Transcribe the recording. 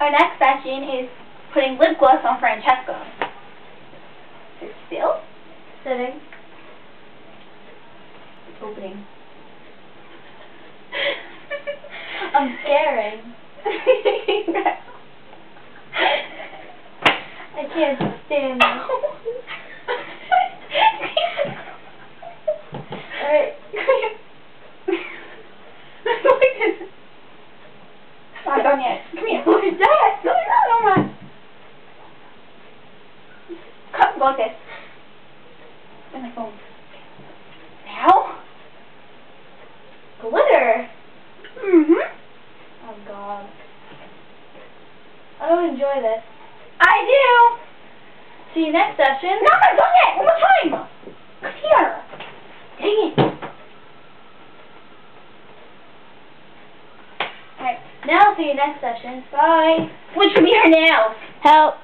our next session is putting lip gloss on Francesca. Sit still. Sitting. Opening. I'm scaring. I can't stand this. Alright. Not done yet. Come here. What is that? No, no. Cut like this. And my phone. Now? Glitter. Mm-hmm. Oh God. I don't enjoy this. I do. See you next session. No, I'm not done yet. One more time. Come here. Dang it. Alright. Now see you next session. Bye. Which will be her nails. Help.